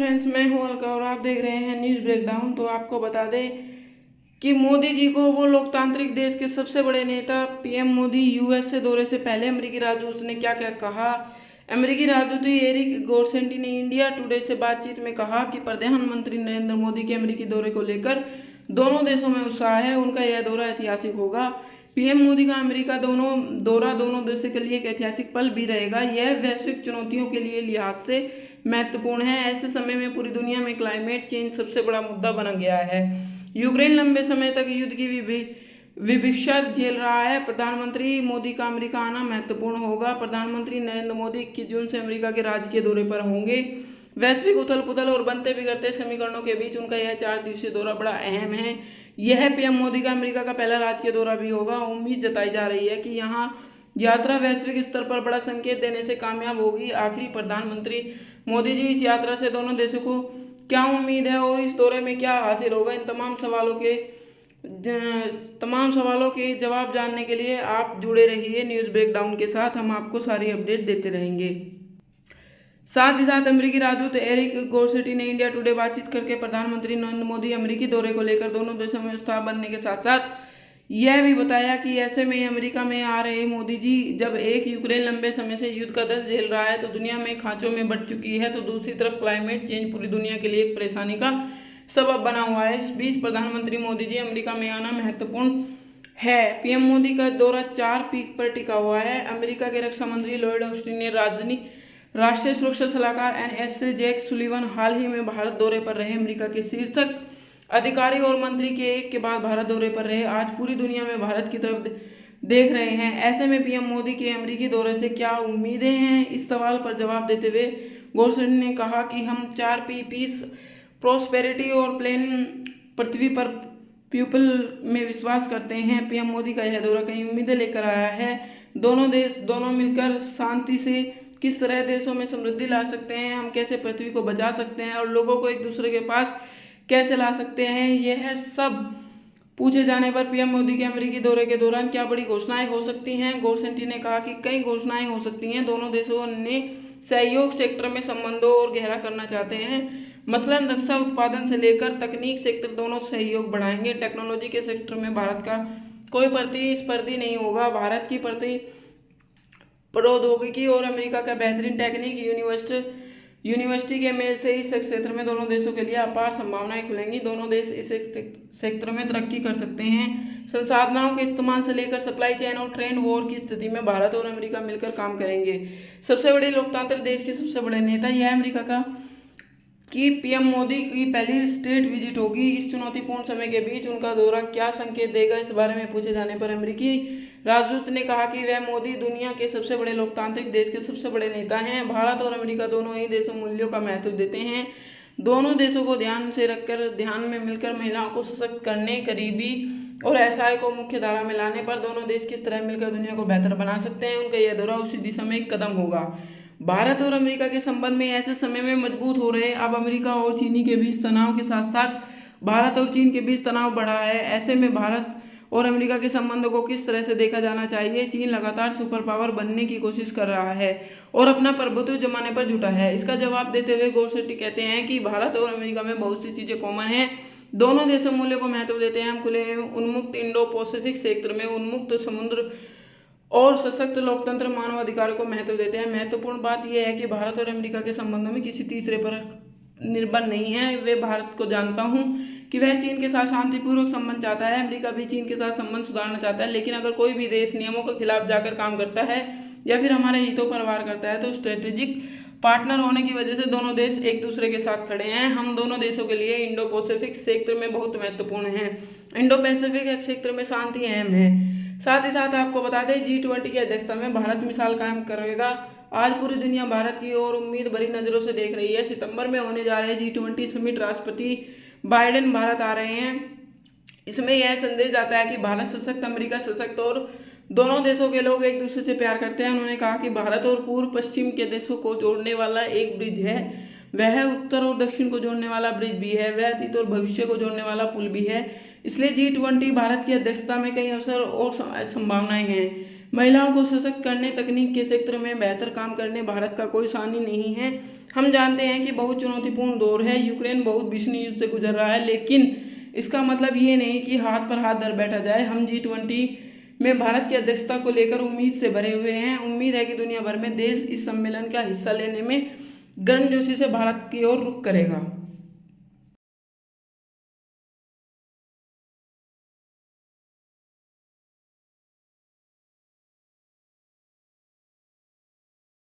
Friends, मैं हूं अलका और आप देख रहे हैं न्यूज़ ब्रेकडाउन। तो आपको बता दें कि मोदी जी को वो लोकतांत्रिक देश के सबसे बड़े नेता पीएम मोदी यूएस से दौरे से पहले अमेरिकी राजदूत ने क्या क्या कहा। अमेरिकी राजदूत एरिक गोरसेंटी ने इंडिया टुडे से बातचीत में कहा कि प्रधानमंत्री नरेंद्र मोदी के अमेरिकी दौरे को लेकर दोनों देशों में उत्साह है। उनका यह दौरा ऐतिहासिक होगा। पीएम मोदी का अमेरिका दौरा दोनों देशों के लिए एक ऐतिहासिक पल भी रहेगा। यह वैश्विक चुनौतियों के लिए लिहाज से महत्वपूर्ण है। ऐसे समय में पूरी दुनिया में क्लाइमेट चेंज सबसे बड़ा मुद्दा बना गया है। यूक्रेन लंबे समय तक युद्ध की विभिक्षा झेल रहा है। प्रधानमंत्री मोदी का अमेरिका आना महत्वपूर्ण होगा। प्रधानमंत्री नरेंद्र मोदी 21 जून से अमेरिका के राजकीय दौरे पर होंगे। वैश्विक उथल पुथल और बनते बिगड़ते समीकरणों के बीच उनका यह 4 दिवसीय दौरा बड़ा अहम है। यह पीएम मोदी का अमेरिका का पहला राजकीय दौरा भी होगा। उम्मीद जताई जा रही है कि यहाँ यात्रा वैश्विक स्तर पर बड़ा संकेत देने से कामयाब होगी। आखिरी प्रधानमंत्री मोदी जी इस यात्रा से दोनों देशों को क्या उम्मीद है और इस दौरे में क्या हासिल होगा, इन तमाम सवालों के जवाब जानने के लिए आप जुड़े रहिए न्यूज़ ब्रेकडाउन के साथ। हम आपको सारी अपडेट देते रहेंगे। साथ ही साथ अमेरिकी राजदूत एरिक गोरसेटी ने इंडिया टुडे बातचीत करके प्रधानमंत्री नरेंद्र मोदी अमेरिकी दौरे को लेकर दोनों देशों में उत्साह बनने के साथ साथ यह भी बताया कि ऐसे में अमेरिका में आ रहे मोदी जी जब एक यूक्रेन लंबे समय से युद्ध का दर्द झेल रहा है तो दुनिया में खांचों में बढ़ चुकी है, तो दूसरी तरफ क्लाइमेट चेंज पूरी दुनिया के लिए एक परेशानी का सबब बना हुआ है। इस बीच प्रधानमंत्री मोदी जी अमेरिका में आना महत्वपूर्ण है। पीएम मोदी का दौरा 4 पीक पर टिका हुआ है। अमेरिका के रक्षा मंत्री लॉयड ऑस्टिन ने राष्ट्रीय सुरक्षा सलाहकार NSA जैक सुलिवन हाल ही में भारत दौरे पर रहे। अमेरिका के शीर्षक अधिकारी और मंत्री के एक के बाद भारत दौरे पर रहे। आज पूरी दुनिया में भारत की तरफ देख रहे हैं। ऐसे में पीएम मोदी के अमेरिकी दौरे से क्या उम्मीदें हैं, इस सवाल पर जवाब देते हुए गोरसेटी ने कहा कि हम 4 पीस प्रोस्पेरिटी और प्लेन पृथ्वी पर पीपल में विश्वास करते हैं। पीएम मोदी का यह दौरा कई उम्मीदें लेकर आया है। दोनों मिलकर शांति से किस तरह देशों में समृद्धि ला सकते हैं, हम कैसे पृथ्वी को बचा सकते हैं और लोगों को एक दूसरे के पास कैसे ला सकते हैं, यह सब पूछे जाने पर पीएम मोदी के अमेरिकी दौरे के दौरान क्या बड़ी घोषणाएं हो सकती हैं। गोरसेटी ने कहा कि कई घोषणाएं हो सकती हैं। दोनों देशों ने सहयोग सेक्टर में संबंधों और गहरा करना चाहते हैं। मसलन रक्षा उत्पादन से लेकर तकनीक सेक्टर दोनों सहयोग बढ़ाएंगे। टेक्नोलॉजी के सेक्टर में भारत का कोई प्रतिस्पर्धी नहीं होगा। भारत की प्रौद्योगिकी और अमेरिका का बेहतरीन टेक्निक यूनिवर्सिटी के मेल से इस क्षेत्र में दोनों देशों के लिए अपार संभावनाएं खुलेंगी। दोनों देश इस क्षेत्र में तरक्की कर सकते हैं। संसाधनों के इस्तेमाल से लेकर सप्लाई चेन और ट्रेड वॉर की स्थिति में भारत और अमेरिका मिलकर काम करेंगे। सबसे बड़े लोकतांत्रिक देश के सबसे बड़े नेता यह अमेरिका की पीएम मोदी की पहली स्टेट विजिट होगी। इस चुनौतीपूर्ण समय के बीच उनका दौरा क्या संकेत देगा, इस बारे में पूछे जाने पर अमेरिकी राजदूत ने कहा कि वह मोदी दुनिया के सबसे बड़े लोकतांत्रिक देश के सबसे बड़े नेता हैं। भारत और अमेरिका दोनों ही देशों मूल्यों का महत्व देते हैं। दोनों देशों को ध्यान में मिलकर महिलाओं को सशक्त करने, करीबी और SI को मुख्य धारा में लाने पर दोनों देश किस तरह मिलकर दुनिया को बेहतर बना सकते हैं, उनका यह दौरा उसी दिशा में एक कदम होगा। भारत और अमेरिका के संबंध में ऐसे समय में मजबूत हो रहे। अब अमेरिका और चीनी के बीच तनाव के साथ साथ भारत और चीन के बीच तनाव बढ़ा है। ऐसे में भारत और अमेरिका के संबंधों को किस तरह से देखा जाना चाहिए। चीन लगातार सुपर पावर बनने की कोशिश कर रहा है और अपना प्रभुत्व जमाने पर जुटा है। इसका जवाब देते हुए गोरसेटी कहते हैं कि भारत और अमेरिका में बहुत सी चीजें कॉमन हैं। दोनों देशों मूल्यों को महत्व देते हैं। हम खुले उन्मुक्त इंडो पैसिफिक क्षेत्र में उन्मुक्त समुद्र और सशक्त लोकतंत्र मानवाधिकार को महत्व देते हैं। महत्वपूर्ण बात यह है कि भारत और अमेरिका के संबंधों में किसी तीसरे पर निर्भर नहीं है। वे भारत को जानता हूं कि वह चीन के साथ शांतिपूर्वक संबंध चाहता है। अमेरिका भी चीन के साथ संबंध सुधारना चाहता है, लेकिन अगर कोई भी देश नियमों के खिलाफ जाकर काम करता है या फिर हमारे हितों पर वार करता है तो स्ट्रेटेजिक पार्टनर होने की वजह से दोनों देश एक दूसरे के साथ खड़े हैं। हम दोनों देशों के लिए इंडो पैसिफिक क्षेत्र में बहुत महत्वपूर्ण हैं। इंडो पैसिफिक क्षेत्र में शांति अहम है। साथ ही साथ आपको बता दें G20 की अध्यक्षता में भारत मिसाल कायम करेगा। आज पूरी दुनिया भारत की ओर उम्मीद भरी नजरों से देख रही है। सितंबर में होने जा रहे G20 समिट राष्ट्रपति बाइडेन भारत आ रहे हैं। इसमें यह संदेश जाता है कि भारत सशक्त, अमेरिका सशक्त और दोनों देशों के लोग एक दूसरे से प्यार करते हैं। उन्होंने कहा कि भारत और पूर्व पश्चिम के देशों को जोड़ने वाला एक ब्रिज है, वह उत्तर और दक्षिण को जोड़ने वाला ब्रिज भी है, वह अतीत और भविष्य को जोड़ने वाला पुल भी है। इसलिए G20 भारत की अध्यक्षता में कई अवसर और संभावनाएं हैं। महिलाओं को सशक्त करने, तकनीक के क्षेत्र में बेहतर काम करने भारत का कोई सानी नहीं है। हम जानते हैं कि बहुत चुनौतीपूर्ण दौर है, यूक्रेन बहुत भीषण युद्ध से गुजर रहा है, लेकिन इसका मतलब ये नहीं कि हाथ पर हाथ धर बैठा जाए। हम G20 में भारत की अध्यक्षता को लेकर उम्मीद से भरे हुए हैं। उम्मीद है कि दुनिया भर में देश इस सम्मेलन का हिस्सा लेने में गर्मजोशी से भारत की ओर रुख करेगा।